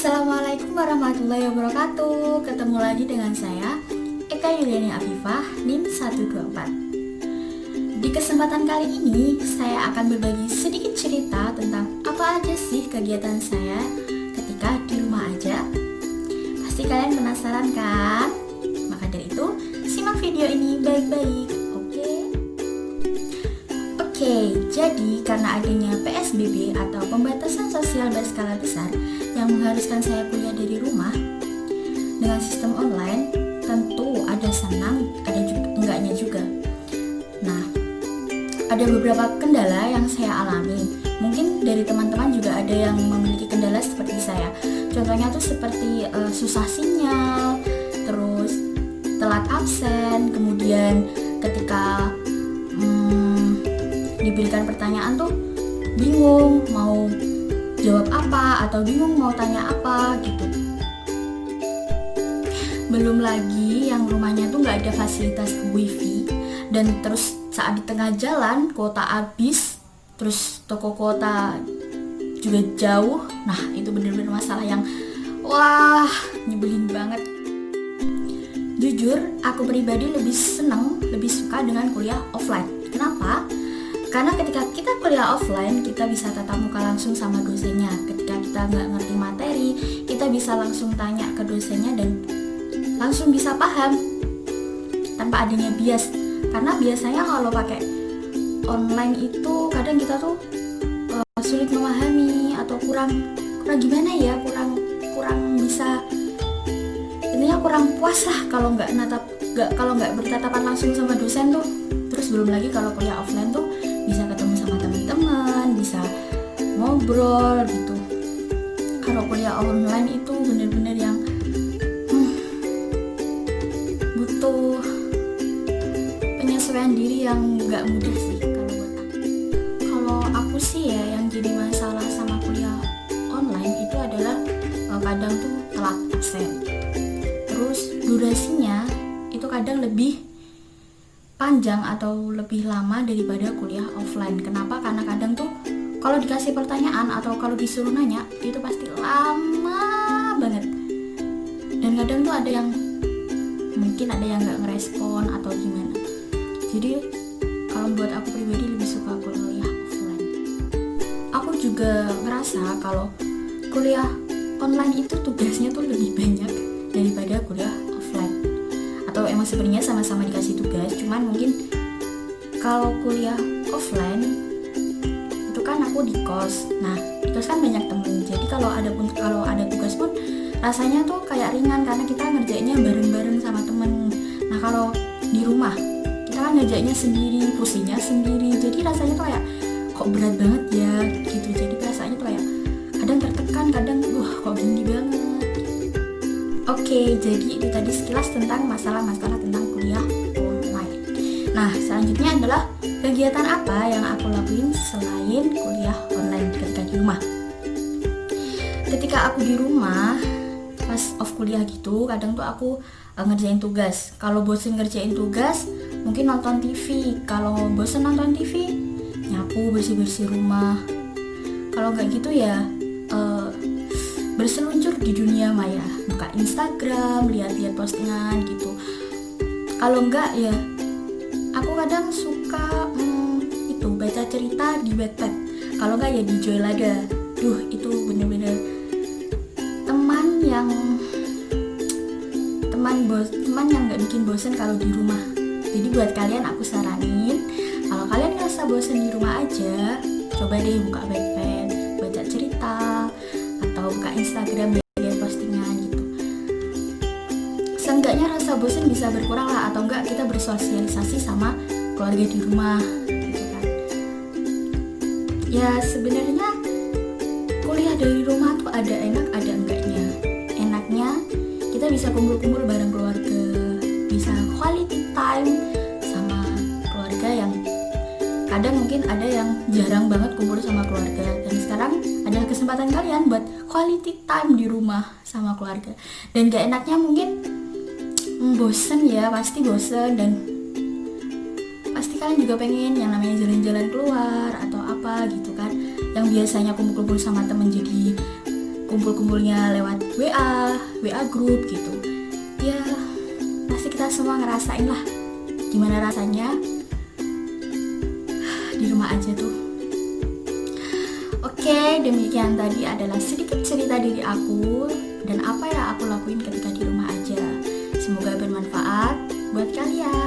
Assalamualaikum warahmatullahi wabarakatuh. Ketemu lagi dengan saya Eka Yuliani Afifah, NIM 124. Di kesempatan kali ini saya akan berbagi sedikit cerita tentang apa aja sih kegiatan saya ketika di rumah aja. Pasti kalian penasaran kan? Maka dari itu simak video ini baik-baik. Oke, jadi karena adanya PSBB atau pembatasan sosial berskala besar yang mengharuskan saya kuliah dari rumah dengan sistem online, tentu ada senang, ada juga enggaknya juga. Nah, ada beberapa kendala yang saya alami. Mungkin dari teman-teman juga ada yang memiliki kendala seperti saya. Contohnya tuh seperti susah sinyal, terus telat absen, kemudian ketika diberikan pertanyaan tuh bingung mau jawab apa atau bingung mau tanya apa gitu. Belum lagi yang rumahnya tuh nggak ada fasilitas wifi, dan terus saat di tengah jalan kuota habis, terus toko kuota juga jauh. Nah, itu bener-bener masalah yang wah nyebelin banget. Jujur, aku pribadi lebih suka dengan kuliah offline. Kenapa? Karena ketika kita kuliah offline, kita bisa tatap muka langsung sama dosennya. Ketika kita nggak ngerti materi, kita bisa langsung tanya ke dosennya dan langsung bisa paham tanpa adanya bias. Karena biasanya kalau pakai online itu kadang kita tuh sulit memahami atau kurang gimana ya, kurang bisa, intinya kurang puas lah kalau nggak bertatapan langsung sama dosen tuh. Terus belum lagi kalau kuliah offline tuh bisa ketemu sama teman-teman, bisa ngobrol gitu. Kalau kuliah online itu bener-bener yang butuh penyesuaian diri yang nggak mudah sih kalau buat aku. Kalau aku sih ya, yang jadi masalah sama kuliah online itu adalah kadang tuh telat absen. Terus durasinya itu kadang lebih panjang atau lebih lama daripada kuliah offline. Kenapa? Karena kadang tuh kalau dikasih pertanyaan atau kalau disuruh nanya itu pasti lama banget. Dan kadang tuh ada yang mungkin ada yang nggak ngerespon atau gimana. Jadi kalau buat aku pribadi lebih suka kuliah offline. Aku juga ngerasa kalau kuliah online itu tugasnya tuh lebih banyak daripada kuliah offline. Atau emang sebenarnya sama-sama dikasih tugas, cuman mungkin kalau kuliah offline itu kan aku di kos. Nah, di kos kan banyak temen, jadi kalau ada tugas pun rasanya tuh kayak ringan karena kita ngerjainnya bareng-bareng sama temen. Nah, kalau di rumah kita kan ngerjainnya sendiri, pusingnya sendiri, jadi rasanya tuh kayak kok berat banget ya gitu. Jadi rasanya tuh kayak kadang tertekan, kadang kok gini banget. Oke, jadi itu tadi sekilas tentang masalah-masalah tentang kuliah online. Nah, selanjutnya adalah kegiatan apa yang aku lakuin selain kuliah online ketika di rumah. Ketika aku di rumah, pas off kuliah gitu, kadang tuh aku ngerjain tugas. Kalau bosen ngerjain tugas, mungkin nonton TV. Kalau bosen nonton TV, nyapu, bersih-bersih rumah. Kalau nggak gitu ya berseluncur di dunia maya, buka Instagram, lihat-lihat postingan gitu. Kalau enggak ya aku kadang suka itu baca cerita di Wattpad. Kalau enggak ya di Joylada. Itu bener-bener teman yang nggak bikin bosen kalau di rumah. Jadi buat kalian aku saranin, kalau kalian ngerasa bosen di rumah aja, coba deh buka Wattpad, baca cerita, atau buka Instagram, lihat postingan gitu. Seenggaknya rasa bosan bisa berkurang lah, atau enggak kita bersosialisasi sama keluarga di rumah gitu kan. Ya sebenarnya kuliah dari rumah tuh ada enak ada enggaknya. Enaknya kita bisa kumpul-kumpul bareng keluarga, bisa quality time sama keluarga yang kadang mungkin ada yang jarang banget kumpul sama keluarga. Dan sekarang adalah kesempatan kalian buat quality time di rumah sama keluarga. Dan gak enaknya mungkin bosen ya, pasti bosen. Dan pasti kalian juga pengen yang namanya jalan-jalan keluar atau apa gitu kan, yang biasanya kumpul-kumpul sama temen jadi kumpul-kumpulnya lewat WA group gitu. Ya pasti kita semua ngerasain lah gimana rasanya di rumah aja tuh. Oke, demikian tadi adalah sedikit cerita diri aku dan apa yang aku lakuin ketika di rumah aja. Semoga bermanfaat buat kalian.